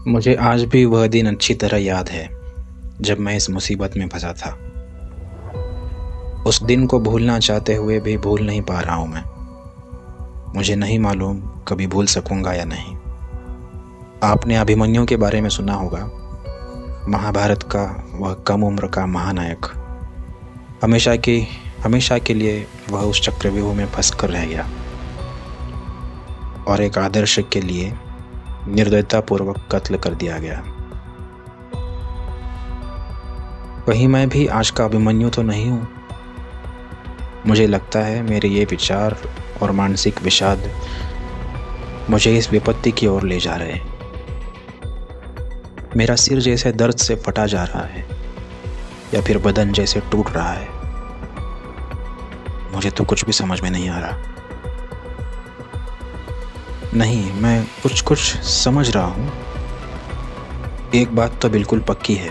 मुझे आज भी वह दिन अच्छी तरह याद है जब मैं इस मुसीबत में फंसा था। उस दिन को भूलना चाहते हुए भी भूल नहीं पा रहा हूँ मैं। मुझे नहीं मालूम कभी भूल सकूँगा या नहीं। आपने अभिमन्यु के बारे में सुना होगा, महाभारत का वह कम उम्र का महानायक। हमेशा के लिए वह उस चक्रव्यूह में फंस कर रह गया और एक आदर्श के लिए निर्दयतापूर्वक कत्ल कर दिया गया। कहीं मैं भी आज का अभिमन्यु तो नहीं हूँ। मुझे लगता है मेरे ये विचार और मानसिक विषाद मुझे इस विपत्ति की ओर ले जा रहे हैं। मेरा सिर जैसे दर्द से फटा जा रहा है या फिर बदन जैसे टूट रहा है। मुझे तो कुछ भी समझ में नहीं आ रहा। नहीं, मैं कुछ समझ रहा हूँ। एक बात तो बिल्कुल पक्की है,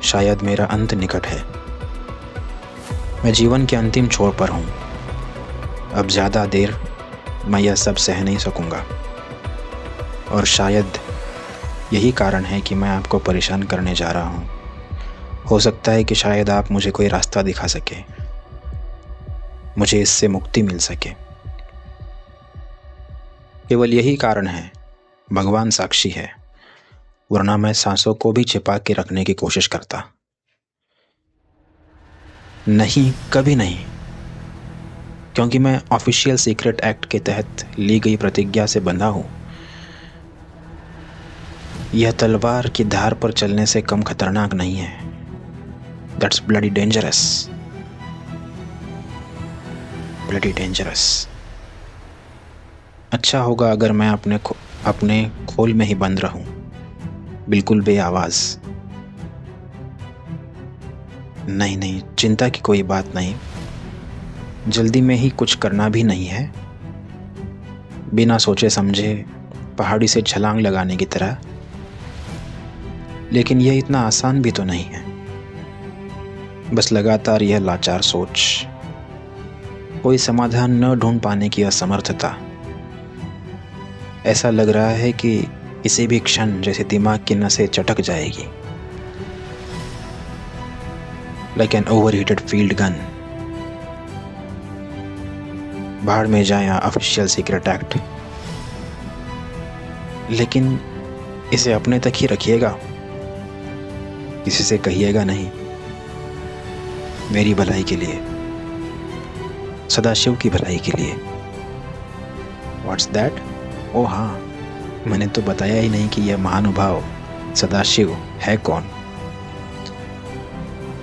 शायद मेरा अंत निकट है। मैं जीवन के अंतिम छोर पर हूँ। अब ज़्यादा देर मैं यह सब सह नहीं सकूँगा और शायद यही कारण है कि मैं आपको परेशान करने जा रहा हूँ। हो सकता है कि शायद आप मुझे कोई रास्ता दिखा सके, मुझे इससे मुक्ति मिल सके। केवल यही कारण है, भगवान साक्षी है, वरना मैं सांसों को भी छिपा के रखने की कोशिश करता। नहीं, कभी नहीं, क्योंकि मैं ऑफिशियल सीक्रेट एक्ट के तहत ली गई प्रतिज्ञा से बंधा हूँ। यह तलवार की धार पर चलने से कम खतरनाक नहीं है। That's bloody dangerous, bloody dangerous. अच्छा होगा अगर मैं अपने खोल में ही बंद रहूं, बिल्कुल बेआवाज। नहीं, चिंता की कोई बात नहीं। जल्दी में ही कुछ करना भी नहीं है। बिना सोचे समझे पहाड़ी से छलांग लगाने की तरह। लेकिन यह इतना आसान भी तो नहीं है। बस लगातार यह लाचार सोच, कोई समाधान न ढूंढ पाने की असमर्थता। ऐसा लग रहा है कि किसी भी क्षण जैसे दिमाग की नसें चटक जाएगी। Like an overheated field gun. भाड़ में जाए ऑफिशियल सीक्रेट एक्ट, लेकिन इसे अपने तक ही रखिएगा, किसी से कहिएगा नहीं। मेरी भलाई के लिए, सदाशिव की भलाई के लिए। What's that? ओ हाँ, मैंने तो बताया ही नहीं कि यह महानुभाव सदाशिव है कौन।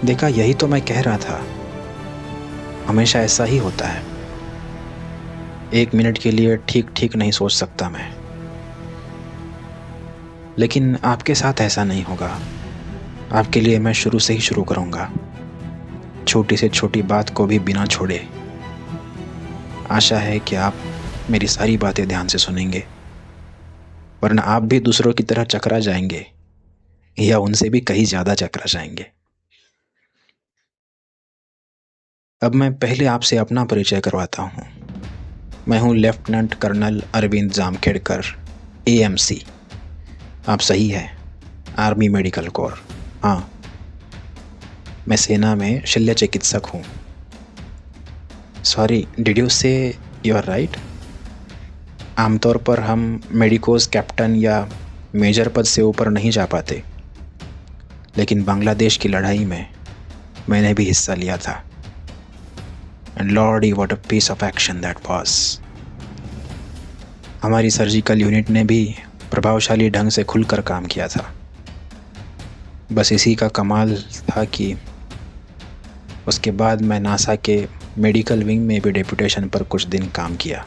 देखा, यही तो मैं कह रहा था। हमेशा ऐसा ही होता है। एक मिनट के लिए ठीक नहीं सोच सकता मैं, लेकिन आपके साथ ऐसा नहीं होगा। आपके लिए मैं शुरू से ही शुरू करूंगा, छोटी से छोटी बात को भी बिना छोड़े। आशा है कि आप मेरी सारी बातें ध्यान से सुनेंगे, वरना आप भी दूसरों की तरह चकरा जाएंगे या उनसे भी कहीं ज्यादा चकरा जाएंगे। अब मैं पहले आपसे अपना परिचय करवाता हूँ। मैं हूँ लेफ्टिनेंट कर्नल अरविंद जामखेड़कर, AMC। आप सही है, आर्मी मेडिकल कोर। हाँ, मैं सेना में शल्य चिकित्सक हूँ। सॉरी, डिड यू से यू आर राइट? आमतौर पर हम मेडिकोज कैप्टन या मेजर पद से ऊपर नहीं जा पाते, लेकिन बांग्लादेश की लड़ाई में मैंने भी हिस्सा लिया था। And lordy, what a piece of action that was. हमारी सर्जिकल यूनिट ने भी प्रभावशाली ढंग से खुलकर काम किया था। बस इसी का कमाल था कि उसके बाद मैं नासा के मेडिकल विंग में भी डेपुटेशन पर कुछ दिन काम किया।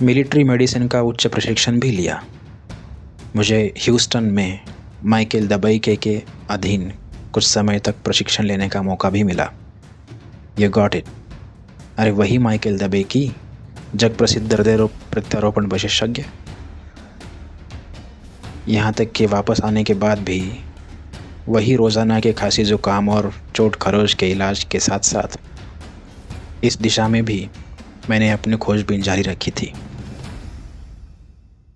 मिलिट्री मेडिसिन का उच्च प्रशिक्षण भी लिया। मुझे ह्यूस्टन में माइकल दबेके के अधीन कुछ समय तक प्रशिक्षण लेने का मौका भी मिला। You got it? अरे वही माइकल दबेके, जग प्रसिद्ध हृदय प्रत्यारोपण विशेषज्ञ। यहाँ तक कि वापस आने के बाद भी वही रोज़ाना के खांसी जुकाम और चोट खरोच के इलाज के साथ साथ इस दिशा में भी मैंने अपनी खोजबीन जारी रखी थी।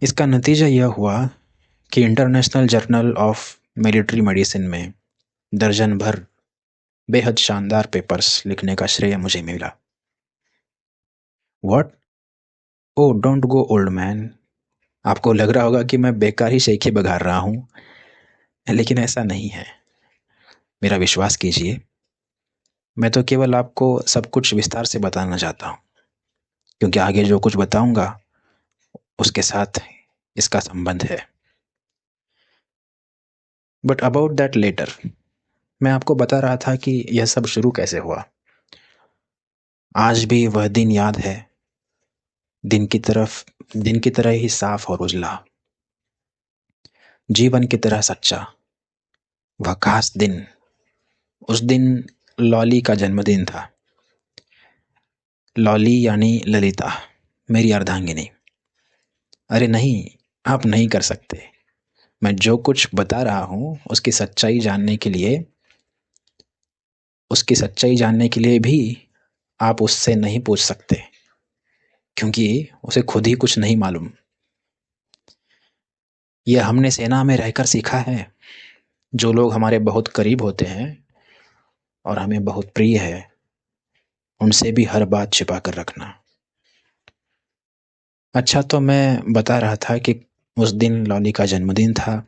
इसका नतीजा यह हुआ कि international journal of military medicine में दर्जन भर बेहद शानदार पेपर्स लिखने का श्रेय मुझे मिला। What? Oh don't go old man. आपको लग रहा होगा कि मैं बेकार ही शेखी बघार रहा हूँ, लेकिन ऐसा नहीं है। मेरा विश्वास कीजिए, मैं तो केवल आपको सब कुछ विस्तार से बताना चाहता हूँ, क्योंकि आगे जो कुछ बताऊंगा उसके साथ इसका संबंध है। But about that letter. मैं आपको बता रहा था कि यह सब शुरू कैसे हुआ। आज भी वह दिन याद है, दिन की तरह ही साफ और उजला, जीवन की तरह सच्चा। वह खास दिन, उस दिन लॉली का जन्मदिन था। लॉली यानी ललिता, मेरी अर्धांगिनी। अरे नहीं, आप नहीं कर सकते। मैं जो कुछ बता रहा हूँ उसकी सच्चाई जानने के लिए भी आप उससे नहीं पूछ सकते, क्योंकि उसे खुद ही कुछ नहीं मालूम। यह हमने सेना में रहकर सीखा है। जो लोग हमारे बहुत करीब होते हैं और हमें बहुत प्रिय है, उनसे भी हर बात छिपा कर रखना। अच्छा, तो मैं बता रहा था कि उस दिन लॉली का जन्मदिन था।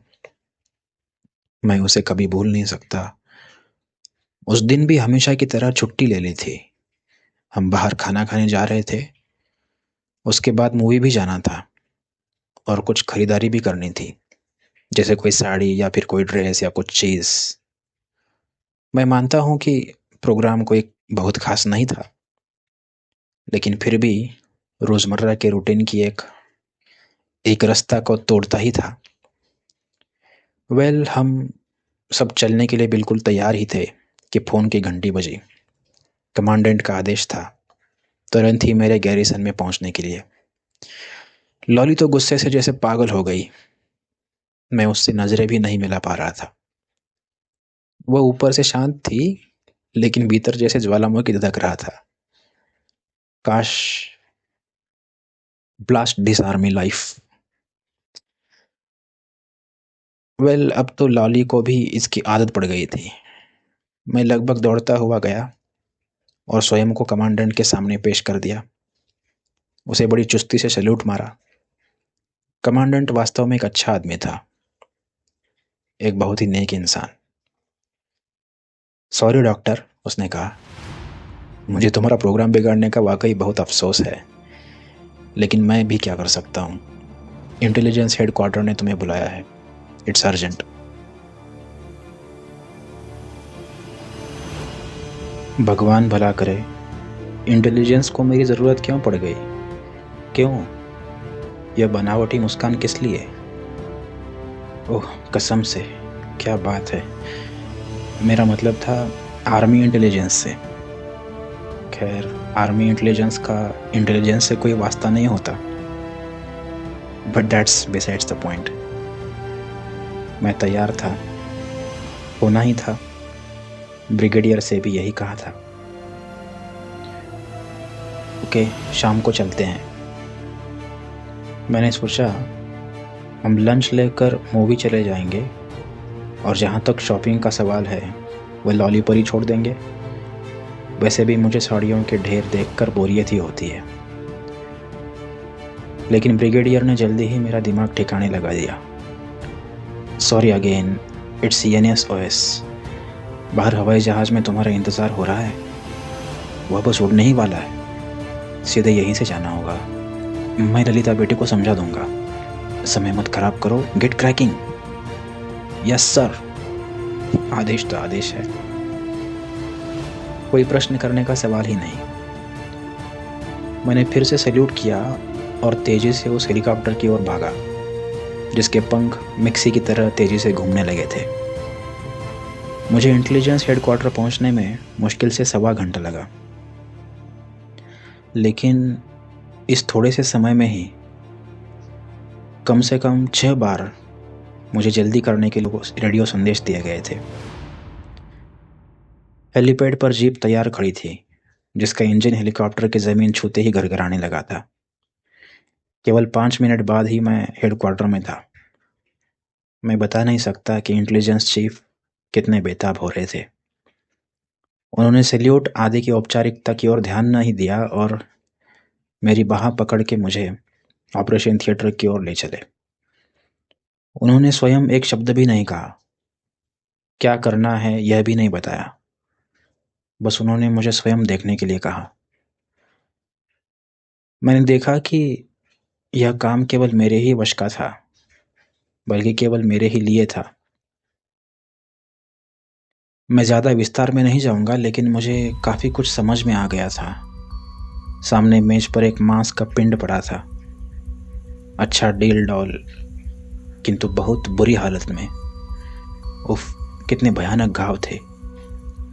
मैं उसे कभी भूल नहीं सकता। उस दिन भी हमेशा की तरह छुट्टी ले ली थी। हम बाहर खाना खाने जा रहे थे। उसके बाद मूवी भी जाना था और कुछ खरीदारी भी करनी थी, जैसे कोई साड़ी या फिर कोई ड्रेस या कुछ चीज़। मैं मानता हूँ कि प्रोग्राम कोई बहुत खास नहीं था, लेकिन फिर भी रोज़मर्रा के रूटीन की एक रास्ता को तोड़ता ही था। हम सब चलने के लिए बिल्कुल तैयार ही थे कि फ़ोन की घंटी बजी। कमांडेंट का आदेश था तुरंत ही मेरे गैरिसन में पहुंचने के लिए। लॉली तो गुस्से से जैसे पागल हो गई। मैं उससे नजरें भी नहीं मिला पा रहा था। वह ऊपर से शांत थी, लेकिन भीतर जैसे ज्वालामुखी धधक रहा था। काश ब्लास्ट दिस आर्मी लाइफ। अब तो लॉली को भी इसकी आदत पड़ गई थी। मैं लगभग दौड़ता हुआ गया और स्वयं को कमांडेंट के सामने पेश कर दिया। उसे बड़ी चुस्ती से सैल्यूट मारा। कमांडेंट वास्तव में एक अच्छा आदमी था, एक बहुत ही नेक इंसान। सॉरी डॉक्टर, उसने कहा, मुझे तुम्हारा प्रोग्राम बिगाड़ने का वाकई बहुत अफसोस है, लेकिन मैं भी क्या कर सकता हूँ। इंटेलिजेंस हेडक्वार्टर ने तुम्हें बुलाया है। It's urgent. भगवान भला करे, इंटेलिजेंस को मेरी ज़रूरत क्यों पड़ गई? क्यों? यह बनावटी मुस्कान किस लिए? ओह कसम से, क्या बात है। मेरा मतलब था आर्मी इंटेलिजेंस से। खैर, आर्मी इंटेलिजेंस का इंटेलिजेंस से कोई वास्ता नहीं होता। But that's besides the point. मैं तैयार था, होना ही था। ब्रिगेडियर से भी यही कहा था। ओके, शाम को चलते हैं। मैंने सोचा हम लंच लेकर मूवी चले जाएंगे, और जहाँ तक शॉपिंग का सवाल है वह लॉली पर ही छोड़ देंगे। वैसे भी मुझे साड़ियों के ढेर देखकर बोरियत ही होती है। लेकिन ब्रिगेडियर ने जल्दी ही मेरा दिमाग ठिकाने लगा दिया। Sorry again, it's NSOS। बाहर हवाई जहाज़ में तुम्हारा इंतज़ार हो रहा है। वह बस उड़ने ही वाला है, सीधे यहीं से जाना होगा। मैं ललिता बेटी को समझा दूंगा। समय मत खराब करो, गेट क्रैकिंग। Yes sir. आदेश तो आदेश है, कोई प्रश्न करने का सवाल ही नहीं। मैंने फिर से सैल्यूट किया और तेजी से उस हेलीकॉप्टर की ओर भागा, जिसके पंख मिक्सी की तरह तेजी से घूमने लगे थे। मुझे इंटेलिजेंस हेडक्वार्टर पहुंचने में मुश्किल से 1.25 घंटा लगा, लेकिन इस थोड़े से समय में ही कम से कम 6 बार मुझे जल्दी करने के लिए रेडियो संदेश दिए गए थे। हेलीपैड पर जीप तैयार खड़ी थी, जिसका इंजन हेलीकॉप्टर की ज़मीन छूते ही गड़गड़ाने लगा था। केवल 5 मिनट बाद ही मैं हेडक्वार्टर में था। मैं बता नहीं सकता कि इंटेलिजेंस चीफ कितने बेताब हो रहे थे। उन्होंने सैल्यूट आदि की औपचारिकता की ओर ध्यान नहीं दिया और मेरी बाह पकड़ के मुझे ऑपरेशन थिएटर की ओर ले चले। उन्होंने स्वयं एक शब्द भी नहीं कहा, क्या करना है यह भी नहीं बताया। बस उन्होंने मुझे स्वयं देखने के लिए कहा। मैंने देखा कि यह काम केवल मेरे ही वश का था, बल्कि केवल मेरे ही लिए था। मैं ज़्यादा विस्तार में नहीं जाऊंगा, लेकिन मुझे काफ़ी कुछ समझ में आ गया था। सामने मेज पर एक मांस का पिंड पड़ा था, अच्छा डील डॉल, किंतु बहुत बुरी हालत में। उफ, कितने भयानक घाव थे।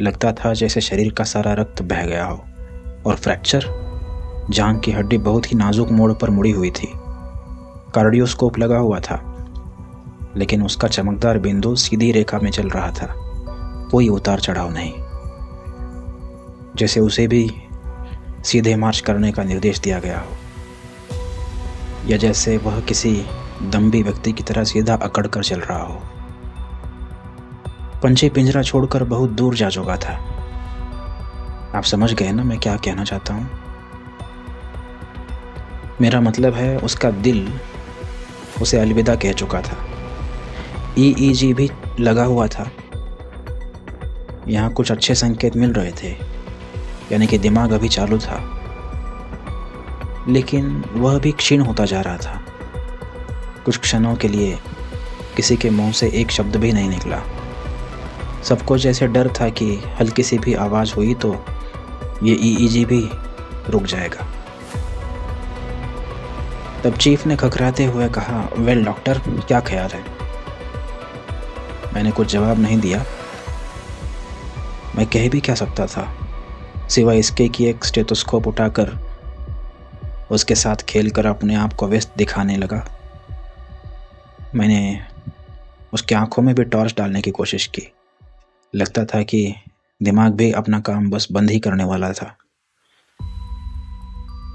लगता था जैसे शरीर का सारा रक्त बह गया हो। और फ्रैक्चर, जांघ की हड्डी बहुत ही नाजुक मोड़ पर मुड़ी हुई थी। कार्डियोस्कोप लगा हुआ था, लेकिन उसका चमकदार बिंदु सीधी रेखा में चल रहा था, कोई उतार चढ़ाव नहीं, जैसे उसे भी सीधे मार्च करने का निर्देश दिया गया हो, या जैसे वह किसी दम्भी व्यक्ति की तरह सीधा अकड़ कर चल रहा हो। पंछी पिंजरा छोड़कर बहुत दूर जा चुका था। आप समझ गए ना मैं क्या कहना चाहता हूँ? मेरा मतलब है उसका दिल उसे अलविदा कह चुका था। EEG भी लगा हुआ था। यहाँ कुछ अच्छे संकेत मिल रहे थे, यानी कि दिमाग अभी चालू था, लेकिन वह भी क्षीण होता जा रहा था। कुछ क्षणों के लिए किसी के मुंह से एक शब्द भी नहीं निकला। सबको जैसे डर था कि हल्की सी भी आवाज़ हुई तो ये EEG भी रुक जाएगा। तब चीफ ने खखराते हुए कहा, वेल डॉक्टर, क्या ख्याल है? मैंने कुछ जवाब नहीं दिया। मैं कह भी क्या सकता था, सिवाय इसके कि एक स्टेथोस्कोप उठाकर उसके साथ खेलकर अपने आप को व्यस्त दिखाने लगा। मैंने उसकी आंखों में भी टॉर्च डालने की कोशिश की। लगता था कि दिमाग भी अपना काम बस बंद ही करने वाला था।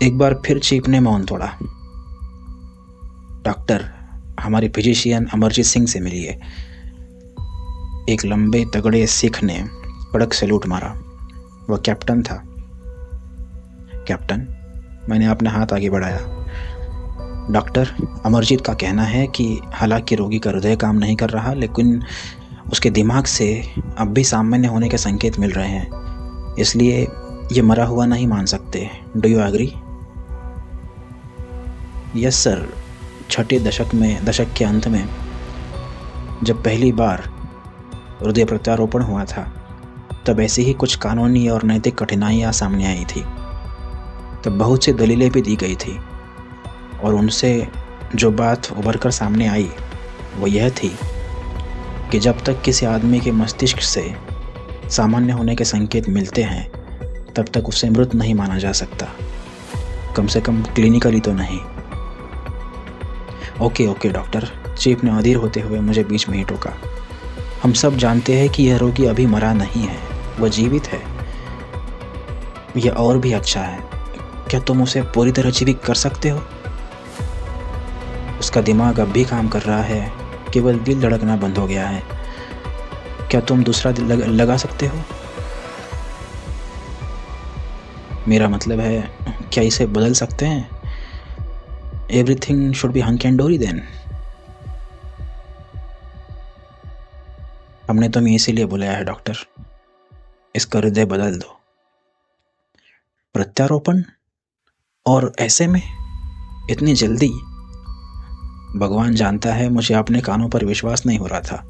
एक बार फिर चीफ ने मौन तोड़ा। डॉक्टर, हमारे फिजिशियन अमरजीत सिंह से मिलिए। एक लंबे तगड़े सिख ने कड़क सैल्यूट मारा। वह कैप्टन था। कैप्टन? मैंने अपना हाथ आगे बढ़ाया। डॉक्टर, अमरजीत का कहना है कि हालांकि रोगी का हृदय काम नहीं कर रहा, लेकिन उसके दिमाग से अब भी सामान्य होने के संकेत मिल रहे हैं, इसलिए ये मरा हुआ नहीं मान सकते। Do you agree? Yes sir. छठे दशक के अंत में जब पहली बार हृदय प्रत्यारोपण हुआ था, तब ऐसी ही कुछ कानूनी और नैतिक कठिनाइयाँ सामने आई थी। तब बहुत सी दलीलें भी दी गई थी, और उनसे जो बात उभर कर सामने आई वो यह थी कि जब तक किसी आदमी के मस्तिष्क से सामान्य होने के संकेत मिलते हैं, तब तक उसे मृत नहीं माना जा सकता, कम से कम क्लिनिकली तो नहीं। ओके डॉक्टर, चीफ ने अधीर होते हुए मुझे बीच में ही टोका। हम सब जानते हैं कि यह रोगी अभी मरा नहीं है, वह जीवित है। यह और भी अच्छा है। क्या तुम उसे पूरी तरह जीवित कर सकते हो? उसका दिमाग अब भी काम कर रहा है, केवल दिल धड़कना बंद हो गया है। क्या तुम दूसरा दिल लगा सकते हो? मेरा मतलब है, क्या इसे बदल सकते हैं? Everything should be hunk and डोरी देन। हमने तुम्हें इसीलिए बुलाया है डॉक्टर, इसका हृदय बदल दो। प्रत्यारोपण? और ऐसे में? इतनी जल्दी? भगवान जानता है, मुझे अपने कानों पर विश्वास नहीं हो रहा था।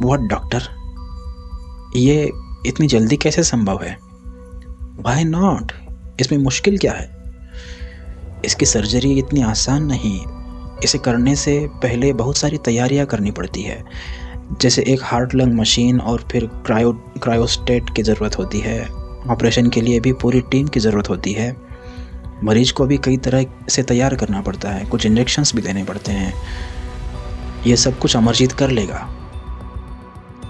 व्हाट डॉक्टर, ये इतनी जल्दी कैसे संभव है? Why not? इसमें मुश्किल क्या है? इसकी सर्जरी इतनी आसान नहीं। इसे करने से पहले बहुत सारी तैयारियां करनी पड़ती है, जैसे एक हार्ट लंग मशीन, और फिर क्रायोस्टेट की ज़रूरत होती है। ऑपरेशन के लिए भी पूरी टीम की ज़रूरत होती है। मरीज को भी कई तरह से तैयार करना पड़ता है, कुछ इंजेक्शंस भी देने पड़ते हैं। ये सब कुछ अमरजीत कर लेगा,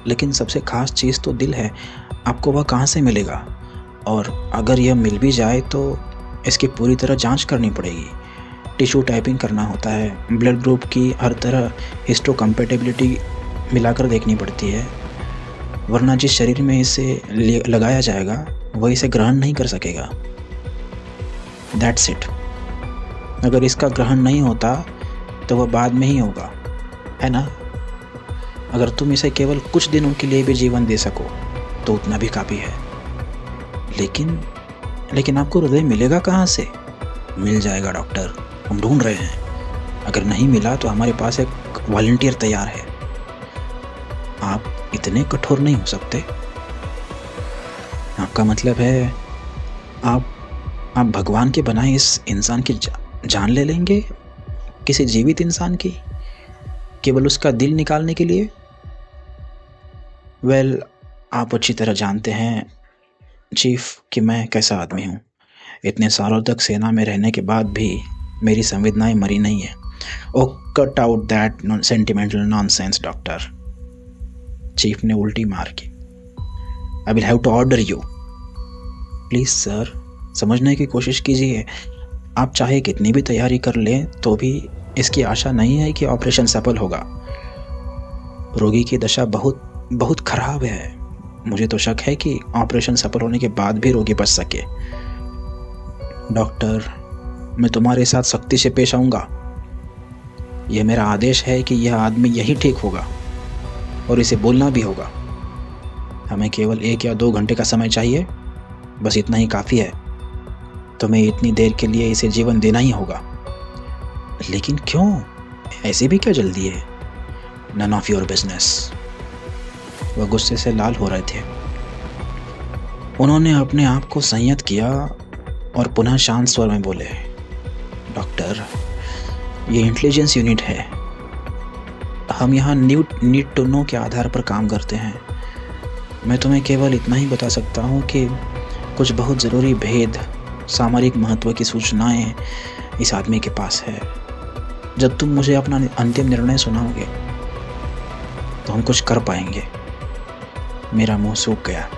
लेकिन सबसे खास चीज़ तो दिल है। आपको वह कहाँ से मिलेगा? और अगर यह मिल भी जाए तो इसकी पूरी तरह जांच करनी पड़ेगी। टिश्यू टाइपिंग करना होता है, ब्लड ग्रुप की हर तरह हिस्टोकम्पेटिबिलिटी मिलाकर देखनी पड़ती है, वरना जिस शरीर में इसे लगाया जाएगा वह इसे ग्रहण नहीं कर सकेगा। That's it. अगर इसका ग्रहण नहीं होता तो वह बाद में ही होगा, है ना? अगर तुम इसे केवल कुछ दिनों के लिए भी जीवन दे सको तो उतना भी काफ़ी है। लेकिन आपको हृदय मिलेगा कहाँ से? मिल जाएगा डॉक्टर, हम ढूंढ रहे हैं। अगर नहीं मिला तो हमारे पास एक वॉलंटियर तैयार है। आप इतने कठोर नहीं हो सकते। आपका मतलब है आप भगवान के बनाए इस इंसान की जान ले लेंगे, किसी जीवित इंसान की, केवल उसका दिल निकालने के लिए? वेल, आप अच्छी तरह जानते हैं चीफ कि मैं कैसा आदमी हूँ। इतने सालों तक सेना में रहने के बाद भी मेरी संवेदनाएं मरी नहीं है। Oh, cut out that sentimental nonsense doctor. Chief ने उल्टी मार की। I will have to order you. Please sir, समझने की कोशिश कीजिए। आप चाहे कितनी भी तैयारी कर लें तो भी इसकी आशा नहीं है कि ऑपरेशन सफल होगा। रोगी की दशा बहुत बहुत खराब है। मुझे तो शक है कि ऑपरेशन सफल होने के बाद भी रोगी बच सके। डॉक्टर, मैं तुम्हारे साथ सख्ती से पेश आऊँगा। यह मेरा आदेश है कि यह आदमी यही ठीक होगा और इसे बोलना भी होगा। हमें केवल 1 या 2 घंटे का समय चाहिए, बस इतना ही काफ़ी है। तुम्हें इतनी देर के लिए इसे जीवन देना ही होगा। लेकिन क्यों? ऐसे भी क्या जल्दी है? None of your business. वह गुस्से से लाल हो रहे थे। उन्होंने अपने आप को संयत किया और पुनः शांत स्वर में बोले, डॉक्टर, ये इंटेलिजेंस यूनिट है। हम यहाँ नीड टू नो के आधार पर काम करते हैं। मैं तुम्हें केवल इतना ही बता सकता हूँ कि कुछ बहुत ज़रूरी भेद, सामरिक महत्व की सूचनाएं इस आदमी के पास है। जब तुम मुझे अपना अंतिम निर्णय सुनाओगे तो हम कुछ कर पाएंगे। मेरा मुंह सूख गया।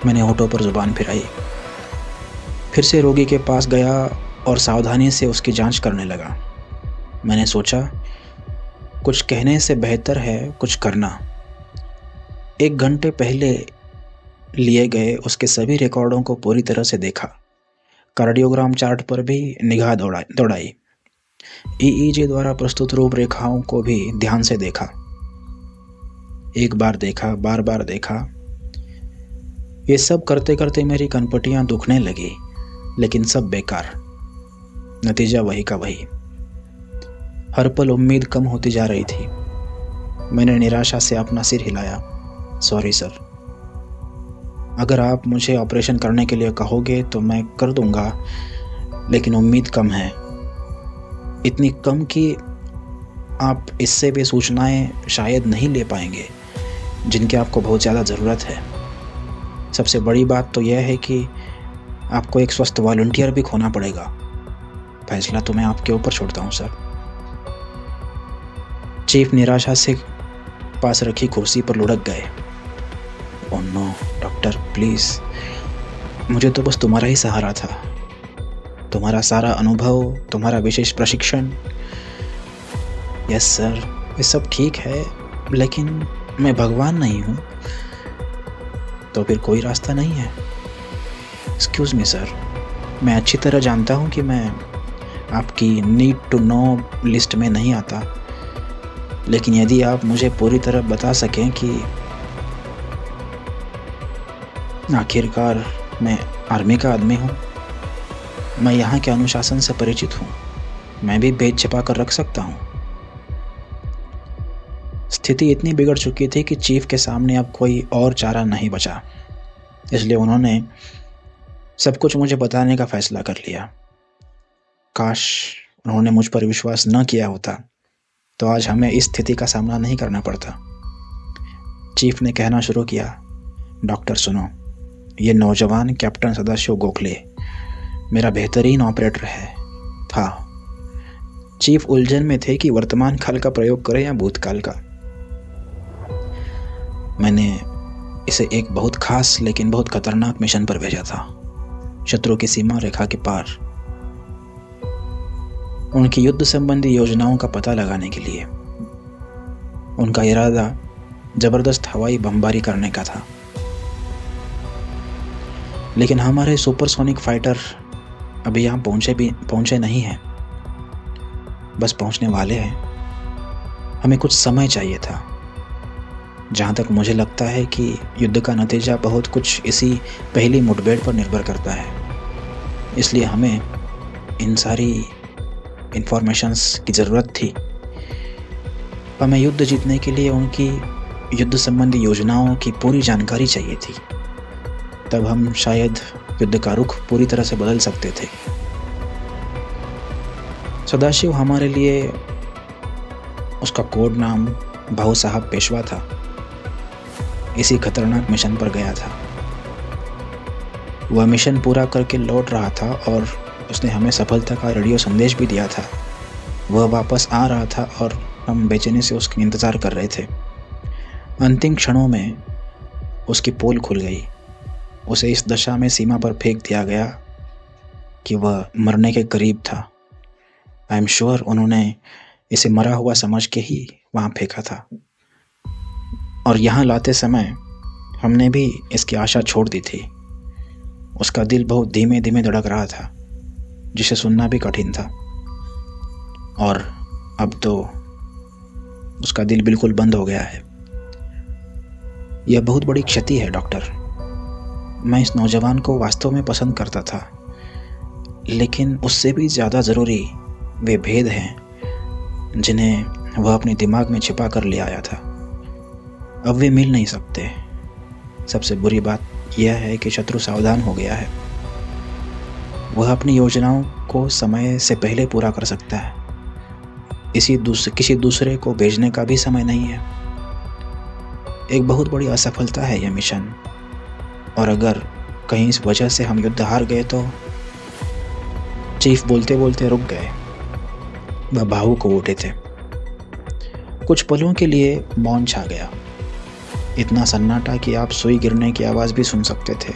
मैंने होठों पर जुबान फिराई। फिर से रोगी के पास गया और सावधानी से उसकी जांच करने लगा। मैंने सोचा, कुछ कहने से बेहतर है कुछ करना। 1 घंटे पहले लिए गए उसके सभी रिकॉर्डों को पूरी तरह से देखा। कार्डियोग्राम चार्ट पर भी निगाह दौड़ाई। ईईजी द्वारा प्रस्तुत रूपरेखाओं को भी ध्यान से देखा। एक बार देखा, बार बार देखा। ये सब करते करते मेरी कनपटियां दुखने लगी, लेकिन सब बेकार। नतीजा वही का वही। हर पल उम्मीद कम होती जा रही थी। मैंने निराशा से अपना सिर हिलाया। सॉरी सर, अगर आप मुझे ऑपरेशन करने के लिए कहोगे तो मैं कर दूंगा, लेकिन उम्मीद कम है। इतनी कम कि आप इससे भी सूचनाएं शायद नहीं ले पाएंगे जिनकी आपको बहुत ज़्यादा ज़रूरत है। सबसे बड़ी बात तो यह है कि आपको एक स्वस्थ वॉलंटियर भी खोना पड़ेगा। फैसला तो मैं आपके ऊपर छोड़ता हूँ सर। चीफ निराशा से पास रखी कुर्सी पर लुढ़क गए। ओह नो डॉक्टर, प्लीज़, मुझे तो बस तुम्हारा ही सहारा था। तुम्हारा सारा अनुभव, तुम्हारा विशेष प्रशिक्षण। यस सर, ये सब ठीक है, लेकिन मैं भगवान नहीं हूँ। तो फिर कोई रास्ता नहीं है? एक्सक्यूज़ मी सर, मैं अच्छी तरह जानता हूँ कि मैं आपकी नीड टू नो लिस्ट में नहीं आता, लेकिन यदि आप मुझे पूरी तरह बता सकें कि आखिरकार मैं आर्मी का आदमी हूँ, मैं यहाँ के अनुशासन से परिचित हूँ, मैं भी भेद छिपा कर रख सकता हूँ। स्थिति इतनी बिगड़ चुकी थी कि चीफ के सामने अब कोई और चारा नहीं बचा, इसलिए उन्होंने सब कुछ मुझे बताने का फैसला कर लिया। काश उन्होंने मुझ पर विश्वास न किया होता तो आज हमें इस स्थिति का सामना नहीं करना पड़ता। चीफ ने कहना शुरू किया, डॉक्टर सुनो, ये नौजवान कैप्टन सदाशिव गोखले मेरा बेहतरीन ऑपरेटर था। चीफ उलझन में थे कि वर्तमान काल का प्रयोग करें या भूतकाल का। मैंने इसे एक बहुत खास लेकिन बहुत खतरनाक मिशन पर भेजा था। शत्रु की सीमा रेखा के पार, उनकी युद्ध संबंधी योजनाओं का पता लगाने के लिए। उनका इरादा जबरदस्त हवाई बमबारी करने का था, लेकिन हमारे सुपरसोनिक फाइटर अभी यहाँ पहुंचे नहीं हैं, बस पहुंचने वाले हैं। हमें कुछ समय चाहिए था। जहाँ तक मुझे लगता है कि युद्ध का नतीजा बहुत कुछ इसी पहली मुठभेड़ पर निर्भर करता है, इसलिए हमें इन सारी इंफॉर्मेशंस की ज़रूरत थी। हमें युद्ध जीतने के लिए उनकी युद्ध संबंधी योजनाओं की पूरी जानकारी चाहिए थी, तब हम शायद युद्ध का रुख पूरी तरह से बदल सकते थे। सदाशिव हमारे लिए, उसका कोड नाम भाऊ साहब पेशवा था, इसी खतरनाक मिशन पर गया था। वह मिशन पूरा करके लौट रहा था और उसने हमें सफलता का रेडियो संदेश भी दिया था। वह वापस आ रहा था और हम बेचैनी से उसका इंतज़ार कर रहे थे। अंतिम क्षणों में उसकी पोल खुल गई। उसे इस दशा में सीमा पर फेंक दिया गया कि वह मरने के करीब था। आई एम श्योर उन्होंने इसे मरा हुआ समझ के ही वहाँ फेंका था, और यहाँ लाते समय हमने भी इसकी आशा छोड़ दी थी। उसका दिल बहुत धीमे धीमे धड़क रहा था, जिसे सुनना भी कठिन था, और अब तो उसका दिल बिल्कुल बंद हो गया है। यह बहुत बड़ी क्षति है डॉक्टर। मैं इस नौजवान को वास्तव में पसंद करता था, लेकिन उससे भी ज़्यादा ज़रूरी वे भेद हैं जिन्हें वह अपने दिमाग में छिपा कर ले आया था। अब वे मिल नहीं सकते। सबसे बुरी बात यह है कि शत्रु सावधान हो गया है। वह अपनी योजनाओं को समय से पहले पूरा कर सकता है। किसी दूसरे को भेजने का भी समय नहीं है। एक बहुत बड़ी असफलता है यह मिशन, और अगर कहीं इस वजह से हम युद्ध हार गए तो। चीफ बोलते बोलते रुक गए। वह भावुक को उठे थे। कुछ पलों के लिए मौन छा गया। इतना सन्नाटा कि आप सुई गिरने की आवाज़ भी सुन सकते थे।